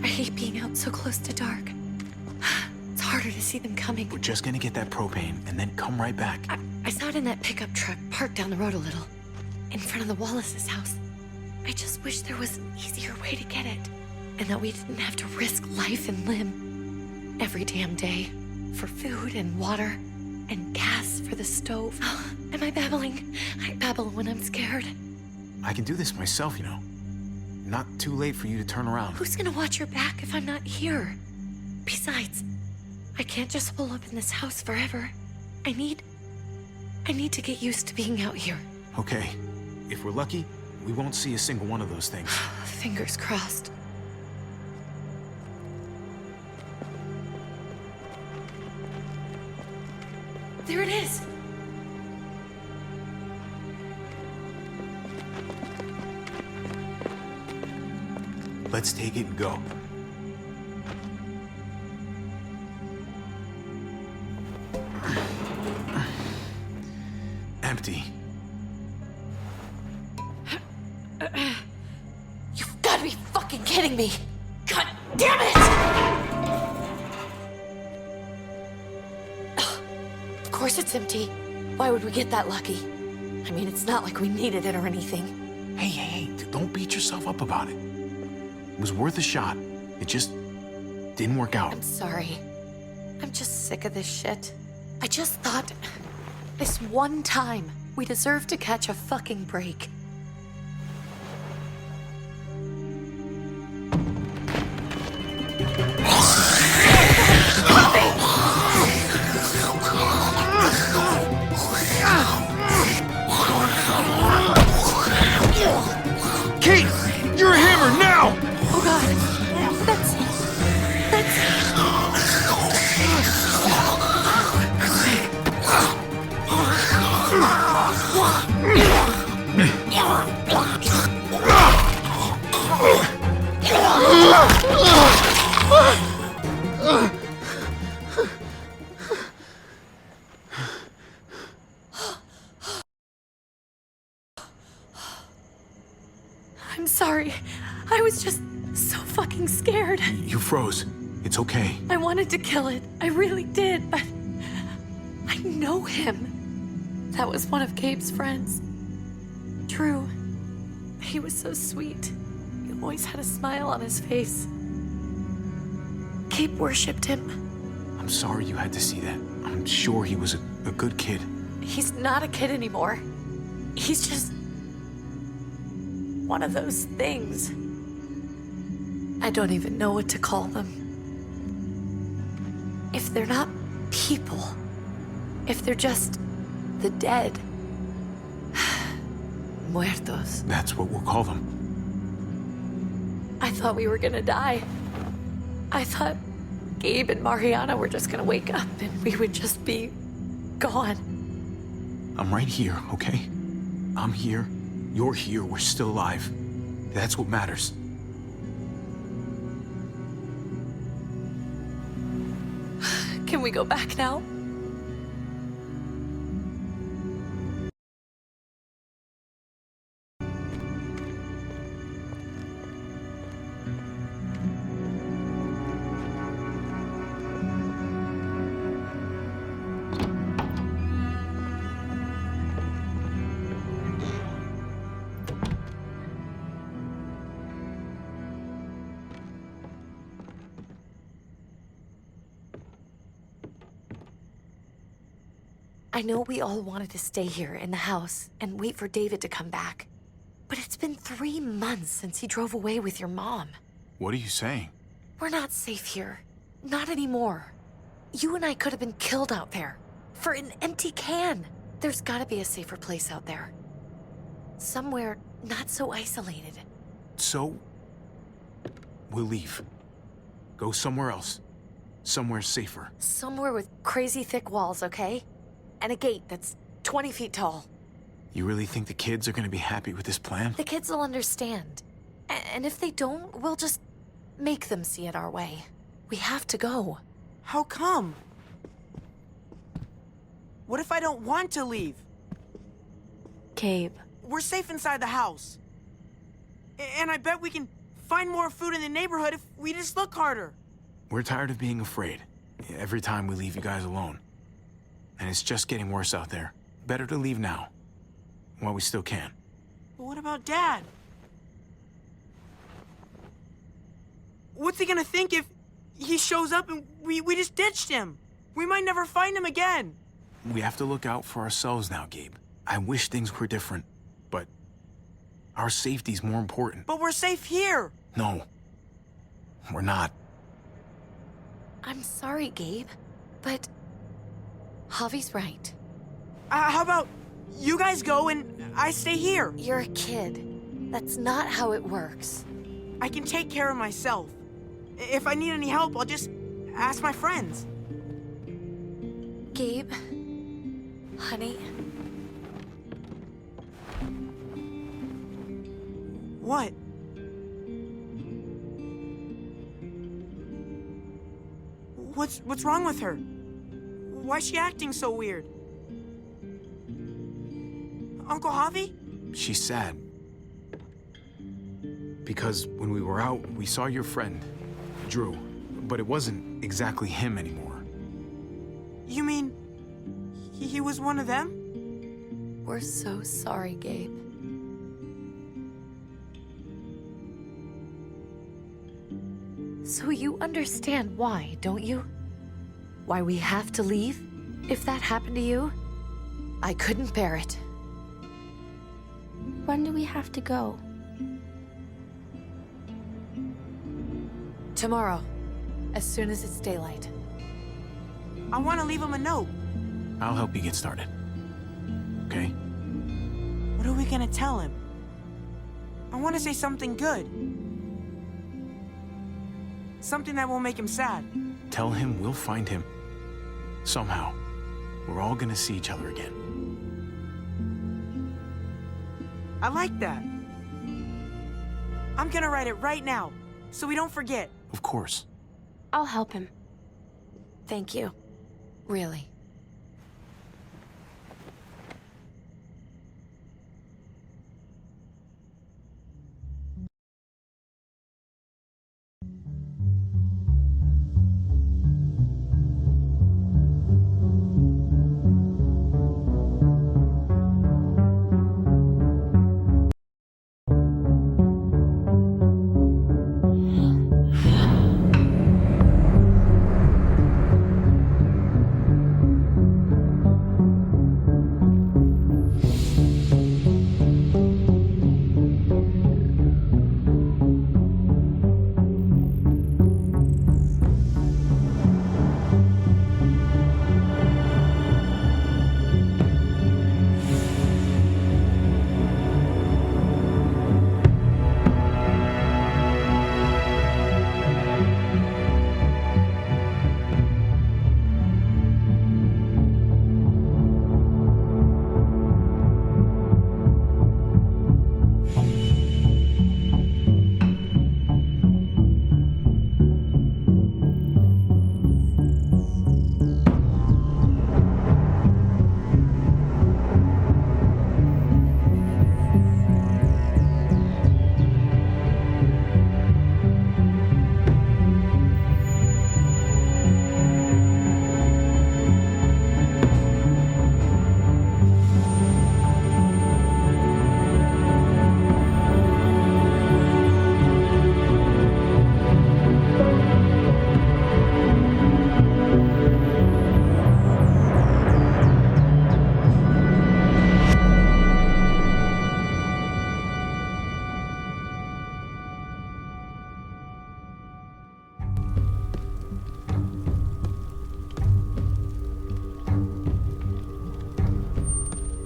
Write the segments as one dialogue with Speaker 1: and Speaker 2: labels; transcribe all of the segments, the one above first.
Speaker 1: I hate being out so close to dark. It's harder to see them coming.
Speaker 2: We're just gonna get that propane and then come right back.
Speaker 1: I saw it in that pickup truck parked down the road a little, in front of the Wallace's house. I just wish there was an easier way to get it, and that we didn't have to risk life and limb every damn day for food and water and gas for the stove. Am I babbling? I babble when I'm scared.
Speaker 2: I can do this myself, you know. Not too late for you to turn around.
Speaker 1: Who's gonna watch your back if I'm not here? Besides, I can't just hole up in this house forever. I need to get used to being out here.
Speaker 2: Okay. If we're lucky, we won't see a single one of those things.
Speaker 1: Fingers crossed. There it is!
Speaker 2: Let's take it and go. Empty.
Speaker 1: You've got to be fucking kidding me! God damn it! Of course it's empty. Why would we get that lucky? I mean, it's not like we needed it or anything.
Speaker 2: Hey, don't beat yourself up about it. It was worth a shot. It just didn't work out.
Speaker 1: I'm sorry. I'm just sick of this shit. I just thought, this one time, we deserve to catch a fucking break.
Speaker 2: Kate! You're a hammer now!
Speaker 1: Oh God, that's... I'm sorry. I was just so fucking scared.
Speaker 2: You froze. It's okay.
Speaker 1: I wanted to kill it. I really did, but I know him. That was one of Gabe's friends. Drew. He was so sweet. He always had a smile on his face. Gabe worshipped him.
Speaker 2: I'm sorry you had to see that. I'm sure he was a good kid.
Speaker 1: He's not a kid anymore. He's just one of those things. I don't even know what to call them. If they're not people, if they're just the dead, muertos.
Speaker 2: That's what we'll call them.
Speaker 1: I thought we were gonna die. I thought Gabe and Mariana were just gonna wake up and we would just be gone.
Speaker 2: I'm right here, okay? I'm here. You're here. We're still alive. That's what matters.
Speaker 1: Can we go back now? I know we all wanted to stay here in the house and wait for David to come back. But it's been 3 months since he drove away with your mom.
Speaker 2: What are you saying?
Speaker 1: We're not safe here. Not anymore. You and I could have been killed out there. For an empty can. There's gotta be a safer place out there. Somewhere not so isolated.
Speaker 2: So, we'll leave. Go somewhere else. Somewhere safer.
Speaker 1: Somewhere with crazy thick walls, okay? And a gate that's 20 feet tall.
Speaker 2: You really think the kids are gonna be happy with this plan?
Speaker 1: The kids will understand. And if they don't, we'll just make them see it our way. We have to go.
Speaker 3: How come? What if I don't want to leave?
Speaker 1: Gabe.
Speaker 3: We're safe inside the house. And I bet we can find more food in the neighborhood if we just look harder.
Speaker 2: We're tired of being afraid every time we leave you guys alone. And it's just getting worse out there. Better to leave now, while we still can.
Speaker 3: But what about Dad? What's he gonna think if he shows up and we just ditched him? We might never find him again.
Speaker 2: We have to look out for ourselves now, Gabe. I wish things were different, but our safety's more important.
Speaker 3: But we're safe here.
Speaker 2: No, we're not.
Speaker 1: I'm sorry, Gabe, but Javi's right.
Speaker 3: How about you guys go and I stay here?
Speaker 1: You're a kid. That's not how it works.
Speaker 3: I can take care of myself. If I need any help, I'll just ask my friends.
Speaker 1: Gabe, honey,
Speaker 3: What? What's wrong with her? Why's she acting so weird? Uncle Javi?
Speaker 2: She's sad. Because when we were out, we saw your friend, Drew, but it wasn't exactly him anymore.
Speaker 3: You mean he was one of them?
Speaker 1: we're so sorry, Gabe. So you understand why, don't you? Why we have to leave? If that happened to you, I couldn't bear it.
Speaker 4: When do we have to go?
Speaker 1: Tomorrow, as soon as it's daylight.
Speaker 3: I want to leave him a note.
Speaker 2: I'll help you get started. Okay?
Speaker 3: What are we gonna tell him? I want to say something good. Something that won't make him sad.
Speaker 2: Tell him we'll find him. Somehow. We're all gonna see each other again.
Speaker 3: I like that. I'm gonna write it right now, so we don't forget.
Speaker 2: Of course.
Speaker 4: I'll help him.
Speaker 1: Thank you. Really.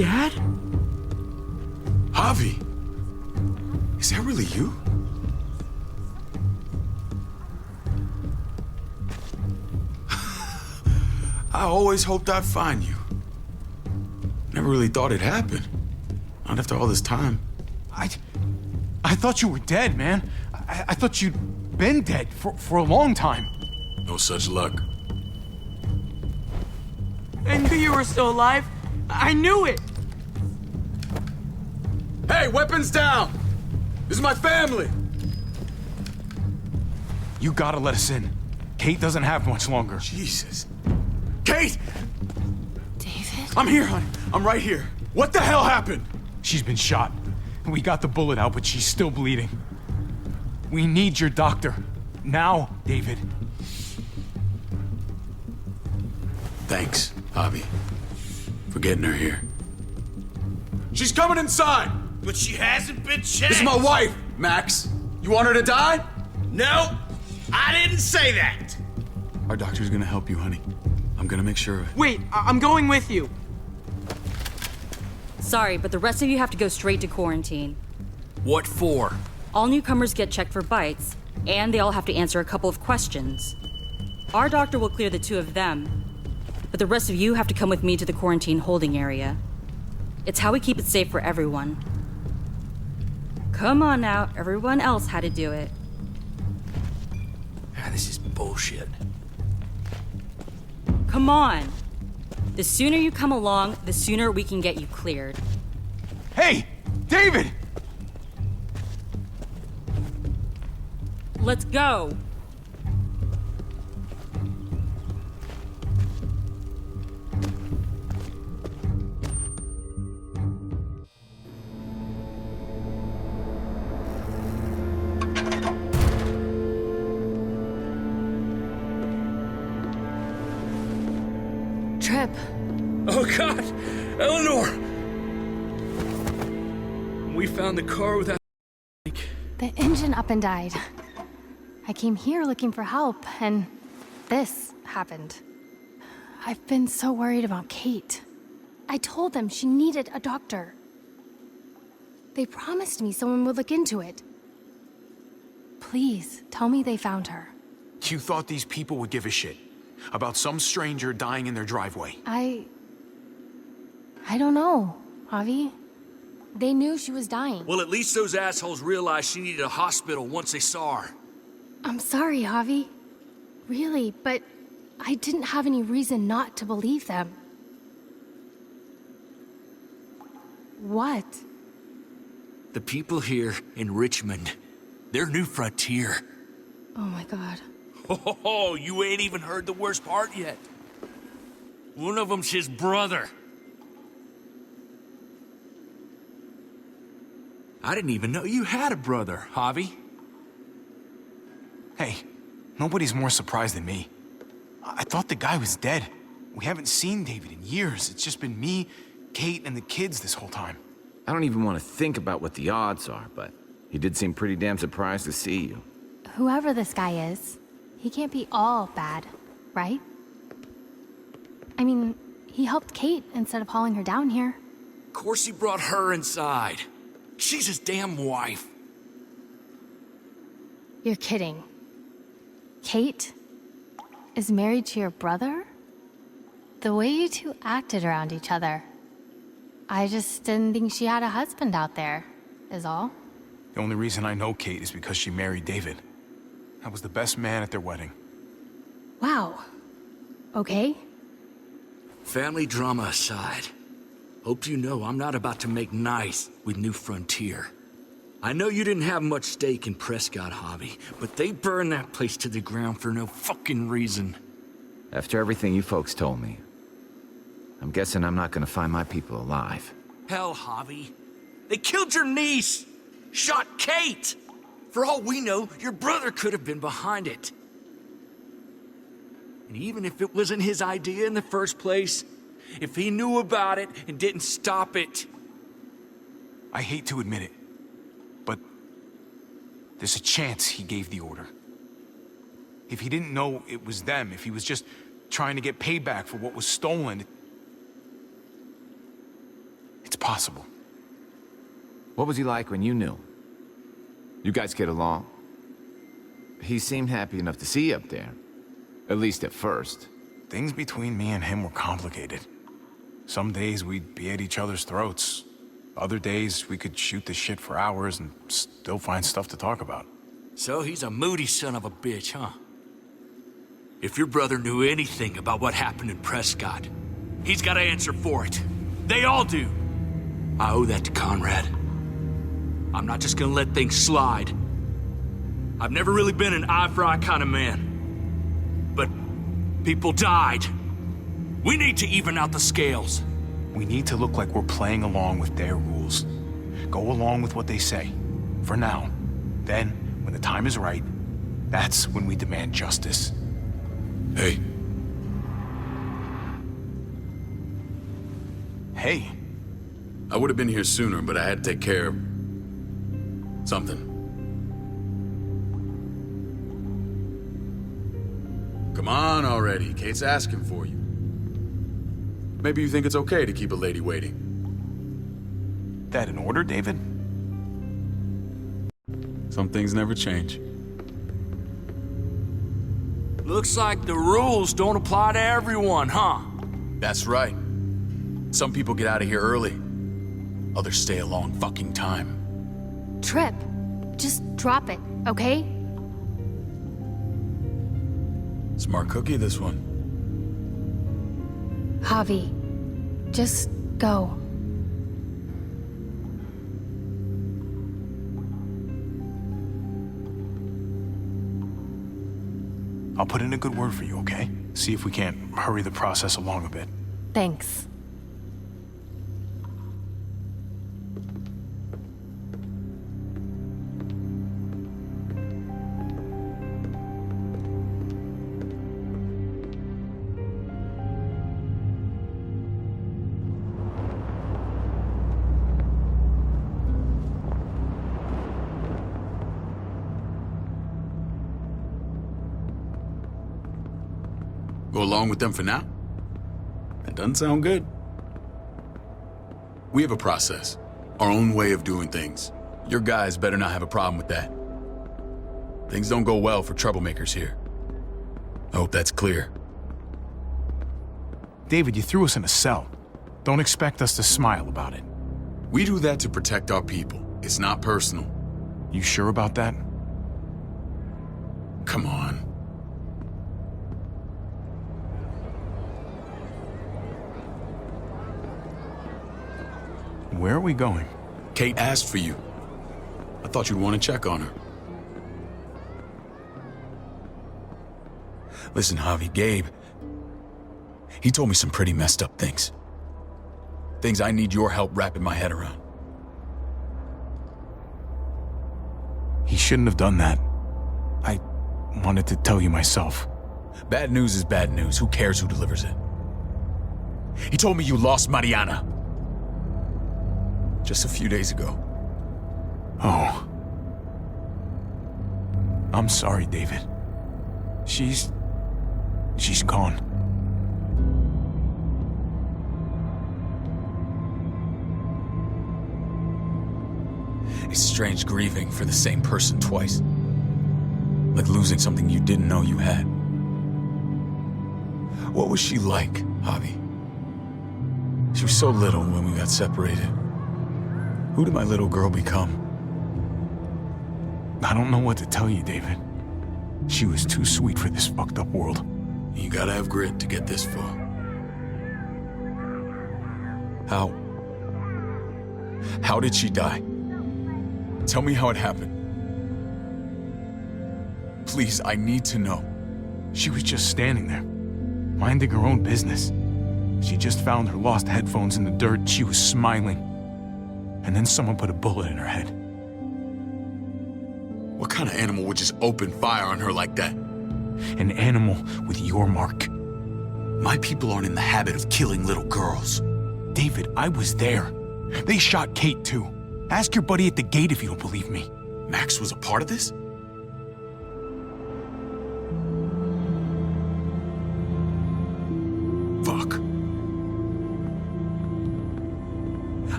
Speaker 3: Dad?
Speaker 2: Javi! Is that really you?
Speaker 5: I always hoped I'd find you. Never really thought it'd happen. Not after all this time.
Speaker 2: I thought you were dead, man. I thought you'd been dead for a long time.
Speaker 5: No such luck.
Speaker 3: I knew you were still alive. I knew it.
Speaker 5: Hey, weapons down! This is my family!
Speaker 2: You gotta let us in. Kate doesn't have much longer.
Speaker 5: Jesus. Kate!
Speaker 1: David?
Speaker 5: I'm here, honey. I'm right here. What the hell happened?
Speaker 2: She's been shot. We got the bullet out, but she's still bleeding. We need your doctor. Now, David.
Speaker 5: Thanks, Javi, for getting her here. She's coming inside!
Speaker 6: But she hasn't been checked.
Speaker 5: This is my wife, Max. You want her to die?
Speaker 6: No, I didn't say that.
Speaker 5: Our doctor's gonna help you, honey. I'm gonna make sure of it.
Speaker 3: Wait, I'm going with you.
Speaker 7: Sorry, but the rest of you have to go straight to quarantine.
Speaker 6: What for?
Speaker 7: All newcomers get checked for bites, and they all have to answer a couple of questions. Our doctor will clear the two of them, but the rest of you have to come with me to the quarantine holding area. It's how we keep it safe for everyone. Come on now, everyone else had to do it.
Speaker 6: This is bullshit.
Speaker 7: Come on. The sooner you come along, the sooner we can get you cleared.
Speaker 2: Hey, David!
Speaker 7: Let's go.
Speaker 1: Trip.
Speaker 6: Oh, God! Eleanor! We found the car without...
Speaker 4: The engine up and died. I came here looking for help, and this happened. I've been so worried about Kate. I told them she needed a doctor. They promised me someone would look into it. Please, tell me they found her.
Speaker 2: You thought these people would give a shit about some stranger dying in their driveway.
Speaker 4: I don't know, Javi. They knew she was dying.
Speaker 6: Well, at least those assholes realized she needed a hospital once they saw her.
Speaker 4: I'm sorry, Javi. Really, but I didn't have any reason not to believe them. What?
Speaker 6: The people here in Richmond, their new frontier.
Speaker 4: Oh my God.
Speaker 6: Oh, you ain't even heard the worst part yet. One of them's his brother. I didn't even know you had a brother, Javi.
Speaker 2: Hey, nobody's more surprised than me. I thought the guy was dead. We haven't seen David in years. It's just been me, Kate, and the kids this whole time.
Speaker 8: I don't even want to think about what the odds are, but he did seem pretty damn surprised to see you.
Speaker 4: Whoever this guy is, he can't be all bad, right? I mean, he helped Kate instead of hauling her down here.
Speaker 6: Of course he brought her inside. She's his damn wife.
Speaker 4: You're kidding. Kate is married to your brother? The way you two acted around each other. I just didn't think she had a husband out there, is all.
Speaker 2: The only reason I know Kate is because she married David. I was the best man at their wedding.
Speaker 4: Wow. Okay.
Speaker 6: Family drama aside, hope you know I'm not about to make nice with New Frontier. I know you didn't have much stake in Prescott, Javi, but they burned that place to the ground for no fucking reason.
Speaker 8: After everything you folks told me, I'm guessing I'm not gonna find my people alive.
Speaker 6: Hell, Javi. They killed your niece! Shot Kate! For all we know, your brother could have been behind it. And even if it wasn't his idea in the first place, if he knew about it and didn't stop it...
Speaker 2: I hate to admit it, but there's a chance he gave the order. If he didn't know it was them, if he was just trying to get payback for what was stolen, it's possible.
Speaker 8: What was he like when you knew? You guys get along? He seemed happy enough to see you up there. At least at first.
Speaker 2: Things between me and him were complicated. Some days we'd be at each other's throats. Other days we could shoot the shit for hours and still find stuff to talk about.
Speaker 6: So he's a moody son of a bitch, huh? If your brother knew anything about what happened in Prescott, he's got to answer for it. They all do. I owe that to Conrad. I'm not just gonna let things slide. I've never really been an eye-for-eye kind of man. But people died. We need to even out the scales.
Speaker 2: We need to look like we're playing along with their rules. Go along with what they say. For now. Then, when the time is right, that's when we demand justice.
Speaker 5: Hey,
Speaker 2: Hey,
Speaker 5: I would have been here sooner, but I had to take care of something. Come on already. Kate's asking for you. Maybe you think it's okay to keep a lady waiting.
Speaker 2: that in order, David?
Speaker 5: Some things never change.
Speaker 6: Looks like the rules don't apply to everyone, huh?
Speaker 5: That's right. Some people get out of here early. Others stay a long fucking time.
Speaker 4: Trip, just drop it, okay?
Speaker 5: Smart cookie, this one.
Speaker 4: Javi, just go.
Speaker 2: I'll put in a good word for you, okay? See if we can't hurry the process along a bit.
Speaker 4: Thanks.
Speaker 5: Go along with them for now? That doesn't sound good. We have a process, our own way of doing things. Your guys better not have a problem with that. Things don't go well for troublemakers here. I hope that's clear.
Speaker 2: David, you threw us in a cell. Don't expect us to smile about it.
Speaker 5: We do that to protect our people. It's not personal.
Speaker 2: You sure about that?
Speaker 5: Come on.
Speaker 2: Where are we going?
Speaker 5: Kate asked for you. I thought you'd want to check on her. Listen, Javi, Gabe, he told me some pretty messed up things. Things I need your help wrapping my head around.
Speaker 2: He shouldn't have done that. I wanted to tell you myself.
Speaker 5: Bad news is bad news. Who cares who delivers it? He told me you lost Mariana. Just a few days ago.
Speaker 2: Oh. I'm sorry, David. She's gone.
Speaker 5: It's strange grieving for the same person twice. Like losing something you didn't know you had. What was she like, Javi? She was so little when we got separated. Who did my little girl become?
Speaker 2: I don't know what to tell you, David. She was too sweet for this fucked up world.
Speaker 5: You gotta have grit to get this far. How did she die? Tell me how it happened. Please, I need to know.
Speaker 2: She was just standing there, minding her own business. She just found her lost headphones in the dirt. She was smiling. And then someone put a bullet in her head.
Speaker 5: What kind of animal would just open fire on her like that?
Speaker 2: An animal with your mark.
Speaker 5: My people aren't in the habit of killing little girls.
Speaker 2: David, I was there. They shot Kate too. Ask your buddy at the gate if you don't believe me.
Speaker 5: Max was a part of this? Fuck.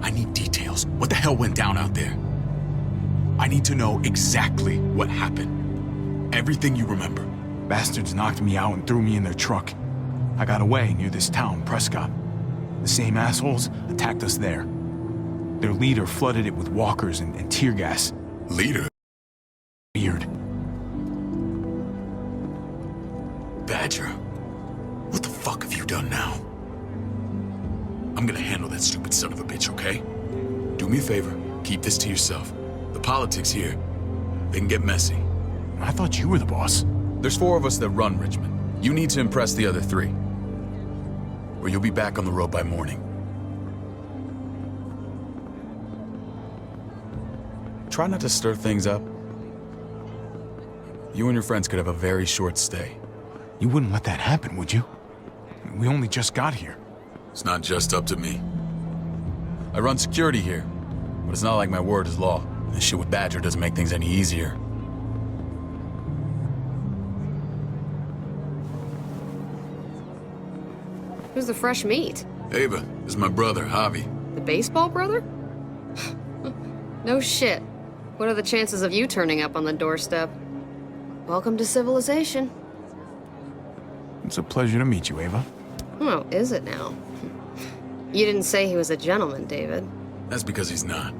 Speaker 5: I need details. What the hell went down out there? I need to know exactly what happened. Everything you remember.
Speaker 2: Bastards knocked me out and threw me in their truck. I got away near this town, Prescott. The same assholes attacked us there. Their leader flooded it with walkers and tear gas.
Speaker 5: Leader?
Speaker 2: Weird.
Speaker 5: Badger, what the fuck have you done now? I'm gonna handle that stupid son of a bitch, okay? Do me a favor, keep this to yourself. The politics here, they can get messy.
Speaker 2: I thought you were the boss.
Speaker 5: There's 4 of us that run Richmond. You need to impress the other 3. Or you'll be back on the road by morning. Try not to stir things up. You and your friends could have a very short stay.
Speaker 2: You wouldn't let that happen, would you? We only just got here.
Speaker 5: It's not just up to me. I run security here, but it's not like my word is law. This shit with Badger doesn't make things any easier.
Speaker 9: Who's the fresh meat?
Speaker 5: Ava, this is my brother, Javi.
Speaker 9: The baseball brother? No shit. What are the chances of you turning up on the doorstep? Welcome to civilization.
Speaker 2: It's a pleasure to meet you, Ava.
Speaker 9: Oh, is it now? You didn't say he was a gentleman, David.
Speaker 5: That's because he's not.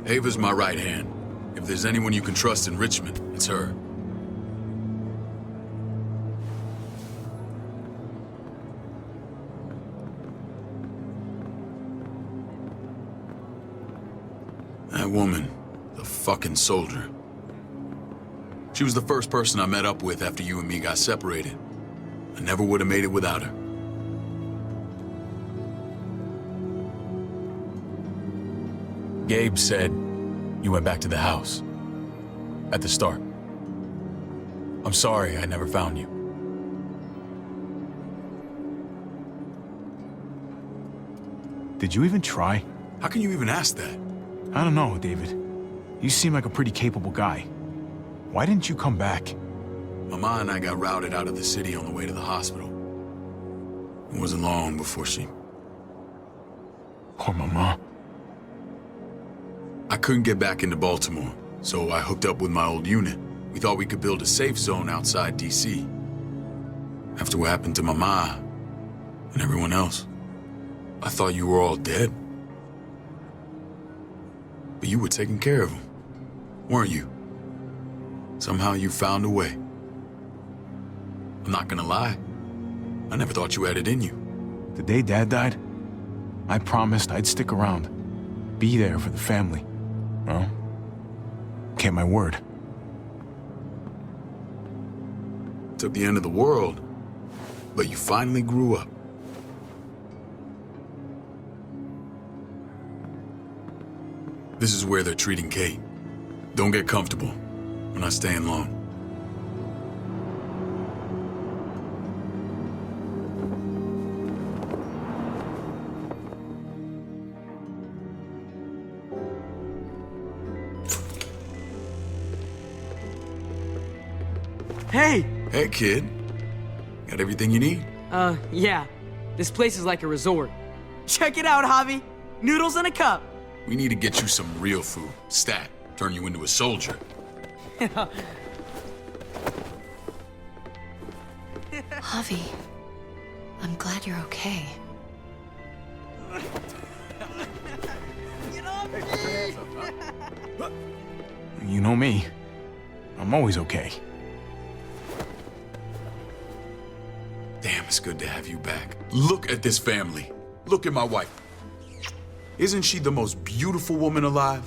Speaker 5: Ava's my right hand. If there's anyone you can trust in Richmond, it's her. That woman, the fucking soldier. She was the first person I met up with after you and me got separated. I never would have made it without her. Gabe said you went back to the house. At the start. I'm sorry I never found you.
Speaker 2: Did you even try?
Speaker 5: How can you even ask that?
Speaker 2: I don't know, David. You seem like a pretty capable guy. Why didn't you come back?
Speaker 5: Mama and I got routed out of the city on the way to the hospital. It wasn't long before she...
Speaker 2: Poor Mama.
Speaker 5: I couldn't get back into Baltimore, so I hooked up with my old unit. We thought we could build a safe zone outside D.C. After what happened to Mama and everyone else, I thought you were all dead. But you were taking care of them, weren't you? Somehow you found a way. I'm not gonna lie. I never thought you had it in you.
Speaker 2: The day Dad died, I promised I'd stick around. Be there for the family. Well, kept my word.
Speaker 5: Took the end of the world, but you finally grew up. This is where they're treating Kate. Don't get comfortable. We're not staying long.
Speaker 3: Hey!
Speaker 5: Hey, kid. Got everything you need?
Speaker 3: Yeah. This place is like a resort. Check it out, Javi. Noodles in a cup.
Speaker 5: We need to get you some real food. Stat. Turn you into a soldier.
Speaker 1: Javi, I'm glad you're okay.
Speaker 2: You know me. I'm always okay.
Speaker 5: Damn, it's good to have you back. Look at this family. Look at my wife. Isn't she the most beautiful woman alive?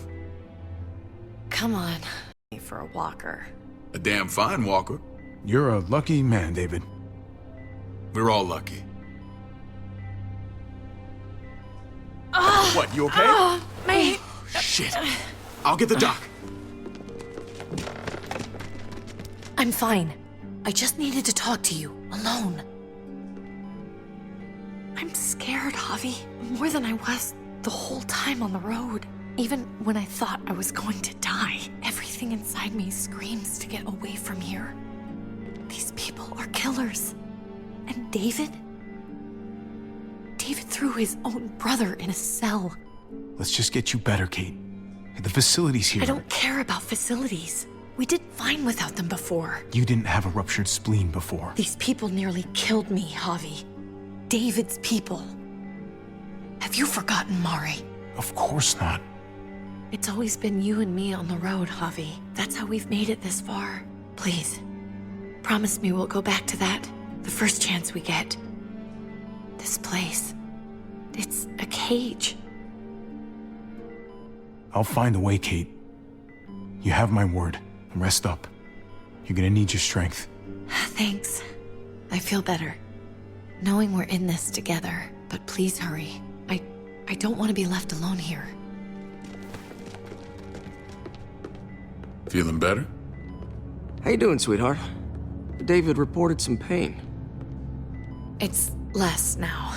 Speaker 1: Come on. For a walker.
Speaker 5: A damn fine walker.
Speaker 2: You're a lucky man, David.
Speaker 5: We're all lucky. What, you okay?
Speaker 1: My...
Speaker 5: Shit. I'll get the doc.
Speaker 1: I'm fine. I just needed to talk to you, alone. I'm scared, Javi. More than I was the whole time on the road. Even when I thought I was going to die, everything inside me screams to get away from here. These people are killers. And David? David threw his own brother in a cell.
Speaker 2: Let's just get you better, Kate. The facilities here...
Speaker 1: I don't care about facilities. We did fine without them before.
Speaker 2: You didn't have a ruptured spleen before.
Speaker 1: These people nearly killed me, Javi. David's people. Have you forgotten, Mari?
Speaker 2: Of course not.
Speaker 1: It's always been you and me on the road, Javi. That's how we've made it this far. Please, promise me we'll go back to that the first chance we get. This place, it's a cage.
Speaker 2: I'll find a way, Kate. You have my word. I Rest up. You're gonna need your strength.
Speaker 1: Thanks. I feel better. Knowing we're in this together, but please hurry. I don't want to be left alone here.
Speaker 5: Feeling better?
Speaker 10: How you doing, sweetheart? David reported some pain.
Speaker 1: It's less now.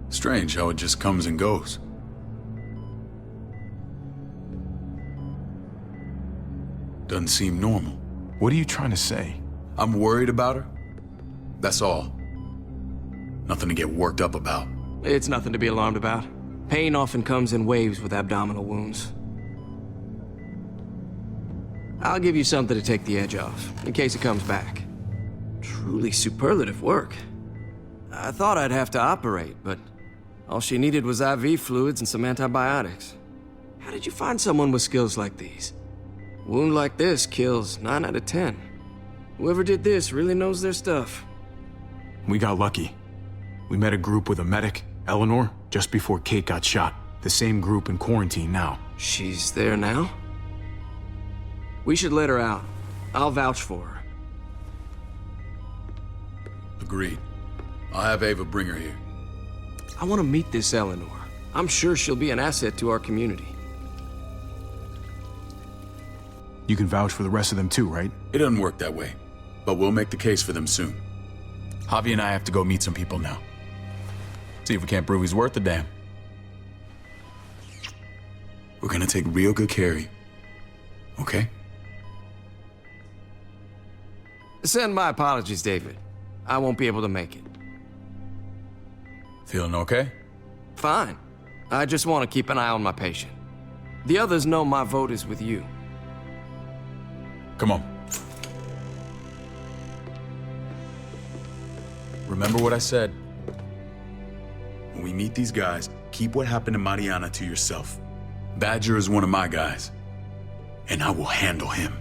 Speaker 5: Strange how it just comes and goes. Doesn't seem normal.
Speaker 2: What are you trying to say?
Speaker 5: I'm worried about her. That's all. Nothing to get worked up about.
Speaker 10: It's nothing to be alarmed about. Pain often comes in waves with abdominal wounds. I'll give you something to take the edge off, in case it comes back. Truly superlative work. I thought I'd have to operate, but all she needed was IV fluids and some antibiotics. How did you find someone with skills like these? A wound like this kills 9 out of 10. Whoever did this really knows their stuff.
Speaker 2: We got lucky. We met a group with a medic, Eleanor, just before Kate got shot. The same group in quarantine now.
Speaker 10: She's there now? We should let her out. I'll vouch for her.
Speaker 5: Agreed. I'll have Ava bring her here.
Speaker 10: I want to meet this Eleanor. I'm sure she'll be an asset to our community.
Speaker 2: You can vouch for the rest of them too, right?
Speaker 5: It doesn't work that way, but we'll make the case for them soon. Javi and I have to go meet some people now. See if we can't prove he's worth a damn. We're gonna take real good care of you. Okay?
Speaker 10: Send my apologies, David. I won't be able to make it.
Speaker 5: Feeling okay?
Speaker 10: Fine. I just want to keep an eye on my patient. The others know my vote is with you.
Speaker 5: Come on. Remember what I said. When we meet these guys, keep what happened to Mariana to yourself. Badger is one of my guys, and I will handle him.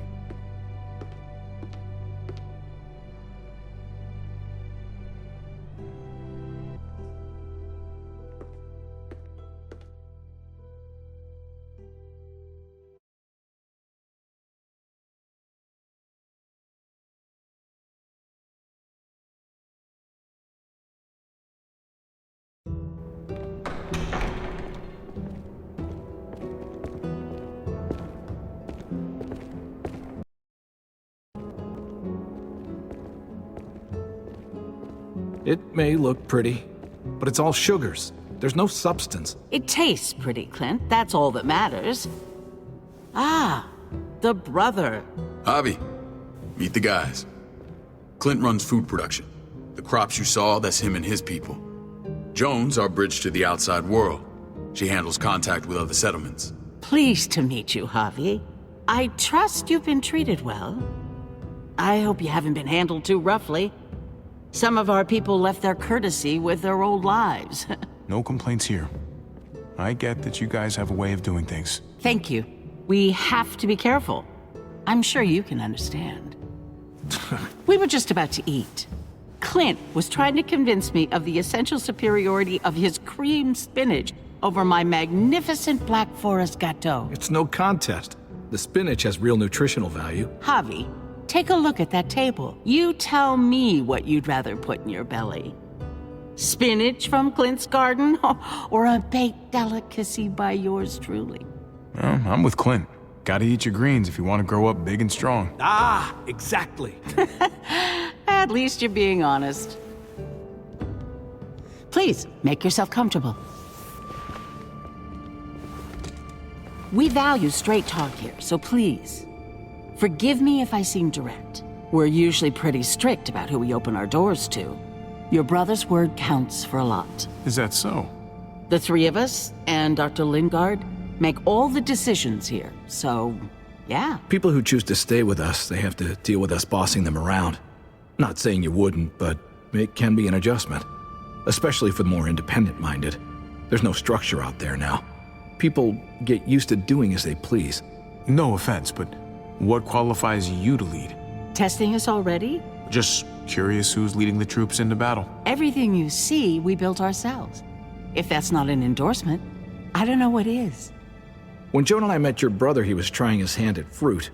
Speaker 11: It may look pretty, but it's all sugars. There's no substance.
Speaker 12: It tastes pretty, Clint. That's all that matters. Ah, the brother.
Speaker 5: Javi, meet the guys. Clint runs food production. The crops you saw, that's him and his people. Jones, our bridge to the outside world. She handles contact with other settlements.
Speaker 12: Pleased to meet you, Javi. I trust you've been treated well. I hope you haven't been handled too roughly. Some of our people left their courtesy with their old lives.
Speaker 2: No complaints here. I get that you guys have a way of doing things.
Speaker 12: Thank you. We have to be careful. I'm sure you can understand. We were just about to eat. Clint was trying to convince me of the essential superiority of his cream spinach over my magnificent Black Forest gâteau.
Speaker 11: It's no contest. The spinach has real nutritional value.
Speaker 12: Javi, take a look at that table. You tell me what you'd rather put in your belly. Spinach from Clint's garden, or a baked delicacy by yours truly?
Speaker 2: Well, I'm with Clint. Gotta eat your greens if you want to grow up big and strong.
Speaker 11: Ah, exactly.
Speaker 12: At least you're being honest. Please, make yourself comfortable. We value straight talk here, so please, forgive me if I seem direct. We're usually pretty strict about who we open our doors to. Your brother's word counts for a lot.
Speaker 2: Is that so?
Speaker 12: The three of us and Dr. Lingard make all the decisions here, so yeah.
Speaker 11: People who choose to stay with us, they have to deal with us bossing them around. Not saying you wouldn't, but it can be an adjustment. Especially for the more independent-minded. There's no structure out there now. People get used to doing as they please.
Speaker 2: No offense, but what qualifies you to lead?
Speaker 12: Testing us already?
Speaker 2: Just curious who's leading the troops into battle.
Speaker 12: Everything you see, we built ourselves. If that's not an endorsement, I don't know what is.
Speaker 11: When Joan and I met your brother, he was trying his hand at fruit.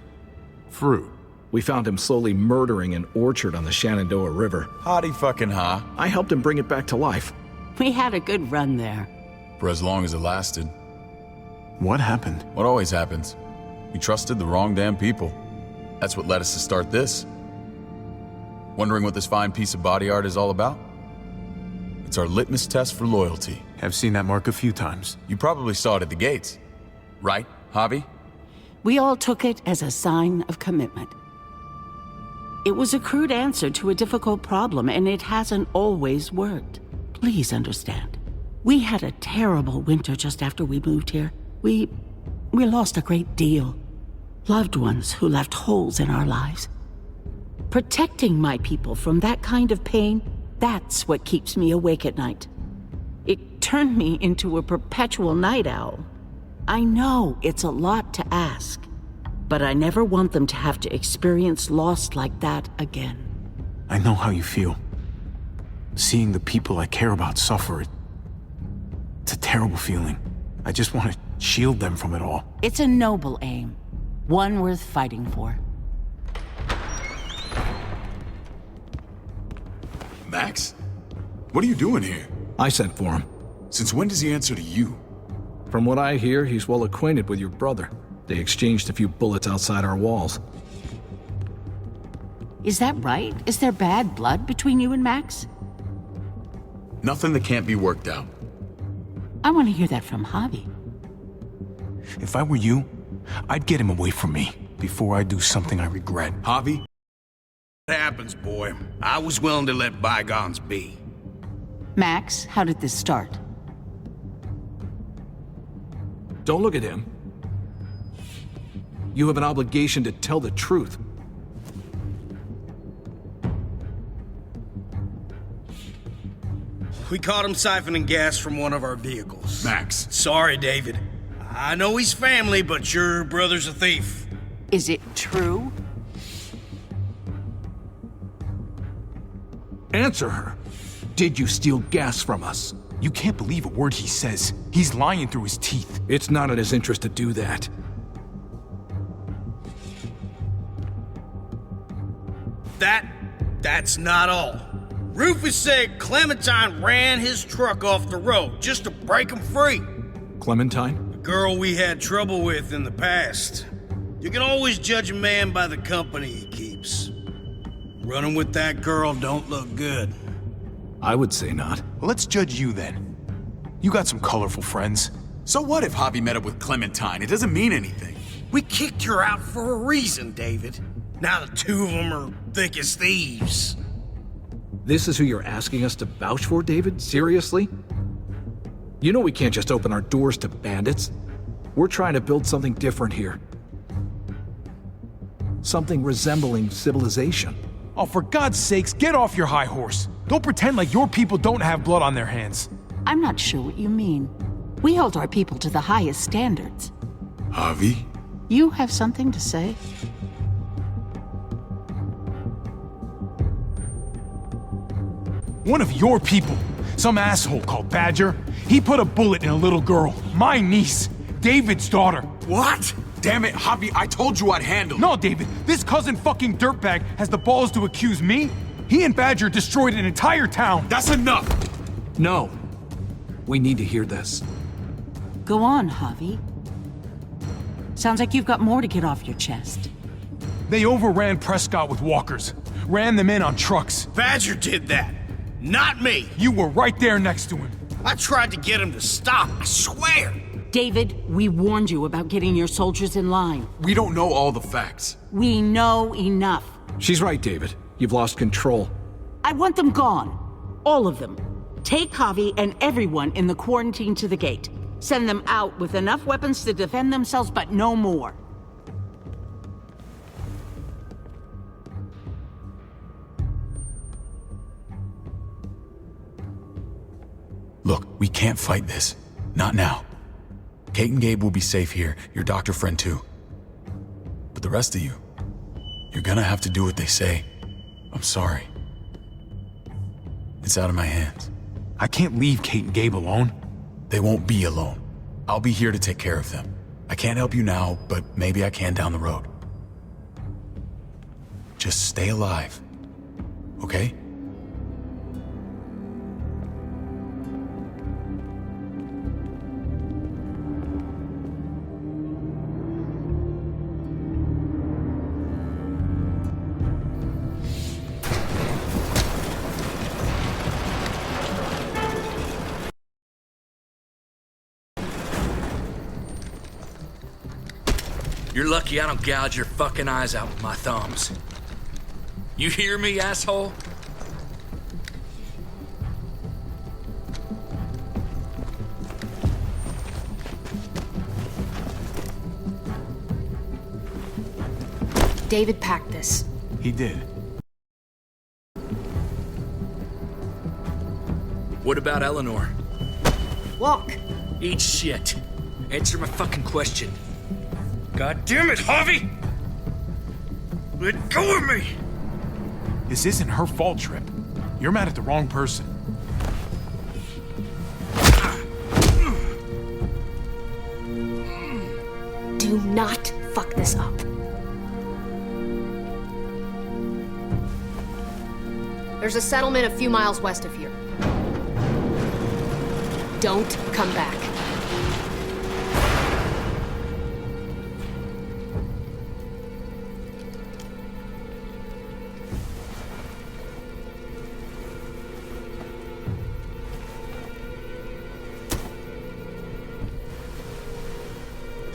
Speaker 2: Fruit?
Speaker 11: We found him slowly murdering an orchard on the Shenandoah River.
Speaker 5: Hotty fucking ha.
Speaker 11: I helped him bring it back to life.
Speaker 12: We had a good run there.
Speaker 5: For as long as it lasted.
Speaker 2: What happened?
Speaker 5: What always happens. We trusted the wrong damn people. That's what led us to start this. Wondering what this fine piece of body art is all about? It's our litmus test for loyalty.
Speaker 2: I've seen that mark a few times.
Speaker 5: You probably saw it at the gates. Right, Javi?
Speaker 12: We all took it as a sign of commitment. It was a crude answer to a difficult problem, and it hasn't always worked. Please understand. We had a terrible winter just after we moved here. We lost a great deal. Loved ones who left holes in our lives. Protecting my people from that kind of pain, that's what keeps me awake at night. It turned me into a perpetual night owl. I know it's a lot to ask, but I never want them to have to experience loss like that again.
Speaker 2: I know how you feel. Seeing the people I care about suffer, it's a terrible feeling. I just want to shield them from it all.
Speaker 12: It's a noble aim, one worth fighting for.
Speaker 5: Max? What are you doing here?
Speaker 11: I sent for him.
Speaker 5: Since when does he answer to you?
Speaker 11: From what I hear, he's well acquainted with your brother. They exchanged a few bullets outside our walls.
Speaker 12: Is that right? Is there bad blood between you and Max?
Speaker 5: Nothing that can't be worked out.
Speaker 12: I want to hear that from Javi.
Speaker 2: If I were you, I'd get him away from me before I do something I regret.
Speaker 13: Javi? It happens, boy. I was willing to let bygones be.
Speaker 12: Max, how did this start?
Speaker 11: Don't look at him. You have an obligation to tell the truth.
Speaker 13: We caught him siphoning gas from one of our vehicles.
Speaker 5: Max.
Speaker 13: Sorry, David. I know he's family, but your brother's a thief.
Speaker 12: Is it true?
Speaker 11: Answer her. Did you steal gas from us?
Speaker 2: You can't believe a word he says. He's lying through his teeth.
Speaker 11: It's not in his interest to do that.
Speaker 13: That's not all. Rufus said Clementine ran his truck off the road just to break him free.
Speaker 11: Clementine?
Speaker 13: The girl we had trouble with in the past. You can always judge a man by the company he keeps. Running with that girl don't look good.
Speaker 11: I would say not.
Speaker 2: Well, let's judge you then. You got some colorful friends.
Speaker 5: So what if Javi met up with Clementine? It doesn't mean anything.
Speaker 13: We kicked her out for a reason, David. Now the two of them are thick as thieves.
Speaker 11: This is who you're asking us to vouch for, David? Seriously? You know we can't just open our doors to bandits. We're trying to build something different here. Something resembling civilization.
Speaker 2: Oh, for God's sakes, get off your high horse. Don't pretend like your people don't have blood on their hands.
Speaker 12: I'm not sure what you mean. We hold our people to the highest standards.
Speaker 5: Javi?
Speaker 12: You have something to say?
Speaker 2: One of your people, some asshole called Badger, he put a bullet in a little girl, my niece, David's daughter.
Speaker 5: What? Damn it, Javi, I told you I'd handle it.
Speaker 2: No, David, this cousin fucking dirtbag has the balls to accuse me? He and Badger destroyed an entire town.
Speaker 5: That's enough!
Speaker 11: No. We need to hear this.
Speaker 12: Go on, Javi. Sounds like you've got more to get off your chest.
Speaker 2: They overran Prescott with walkers, ran them in on trucks.
Speaker 13: Badger did that, not me.
Speaker 2: You were right there next to him.
Speaker 13: I tried to get him to stop, I swear.
Speaker 12: David, we warned you about getting your soldiers in line.
Speaker 5: We don't know all the facts.
Speaker 12: We know enough.
Speaker 11: She's right, David. You've lost control.
Speaker 12: I want them gone. All of them. Take Javi and everyone in the quarantine to the gate. Send them out with enough weapons to defend themselves, but no more.
Speaker 5: Look, we can't fight this. Not now. Kate and Gabe will be safe here, your doctor friend too. But the rest of you, you're gonna have to do what they say. I'm sorry. It's out of my hands.
Speaker 2: I can't leave Kate and Gabe alone.
Speaker 5: They won't be alone. I'll be here to take care of them. I can't help you now, but maybe I can down the road. Just stay alive. Okay?
Speaker 6: You're lucky I don't gouge your fucking eyes out with my thumbs. You hear me, asshole?
Speaker 9: David packed this.
Speaker 2: He did.
Speaker 6: What about Eleanor?
Speaker 9: Walk.
Speaker 6: Eat shit. Answer my fucking question. God damn it, Javi! Let go of me!
Speaker 2: This isn't her fault, Trip. You're mad at the wrong person.
Speaker 9: Do not fuck this up. There's a settlement a few miles west of here. Don't come back.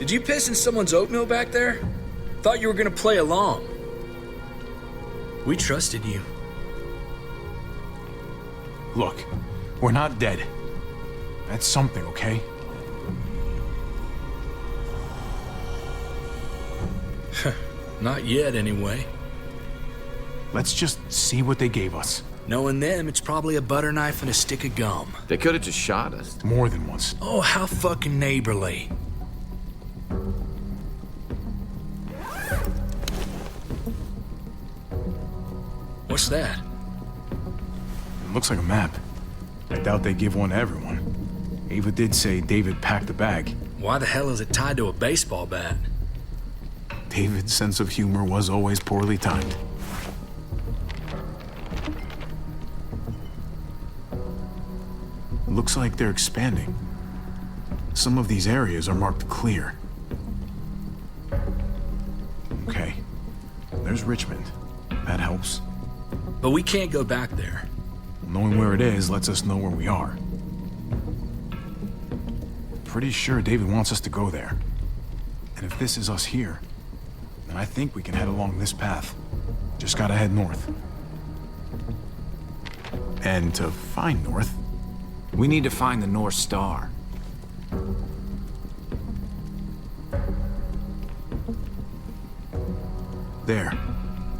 Speaker 6: Did you piss in someone's oatmeal back there? Thought you were gonna play along. We trusted you.
Speaker 2: Look, we're not dead. That's something, okay?
Speaker 6: Not yet, anyway.
Speaker 2: Let's just see what they gave us.
Speaker 6: Knowing them, it's probably a butter knife and a stick of gum.
Speaker 8: They could have just shot us.
Speaker 2: More than once.
Speaker 6: Oh, how fucking neighborly. What's that?
Speaker 2: It looks like a map. I doubt they give one to everyone. Ava did say David packed the bag.
Speaker 6: Why the hell is it tied to a baseball bat?
Speaker 2: David's sense of humor was always poorly timed. Looks like they're expanding. Some of these areas are marked clear. Okay. There's Richmond. That helps.
Speaker 6: But we can't go back there.
Speaker 2: Knowing where it is lets us know where we are. Pretty sure David wants us to go there. And if this is us here, then I think we can head along this path. Just gotta head north. And to find north,
Speaker 8: We need to find the North Star.
Speaker 2: there,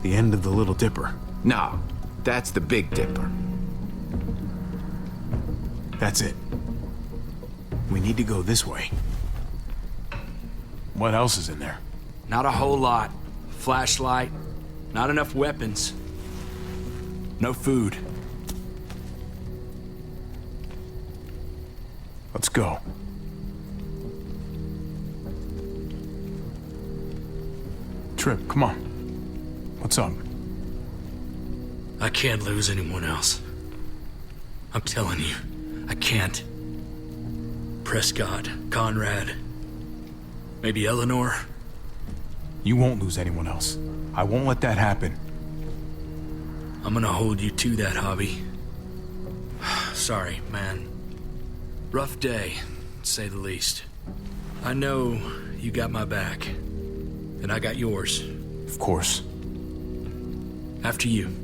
Speaker 2: the end of the Little Dipper.
Speaker 8: No, that's the Big Dipper.
Speaker 2: That's it. We need to go this way. What else is in there?
Speaker 6: Not a whole lot. Flashlight, not enough weapons. No food.
Speaker 2: Let's go. Trip, come on. What's up?
Speaker 6: I can't lose anyone else. I'm telling you, I can't. Prescott, Conrad, maybe Eleanor.
Speaker 2: You won't lose anyone else. I won't let that happen.
Speaker 6: I'm gonna hold you to that, Javi. Sorry, man. Rough day, to say the least. I know you got my back, and I got yours.
Speaker 2: Of course.
Speaker 6: After you.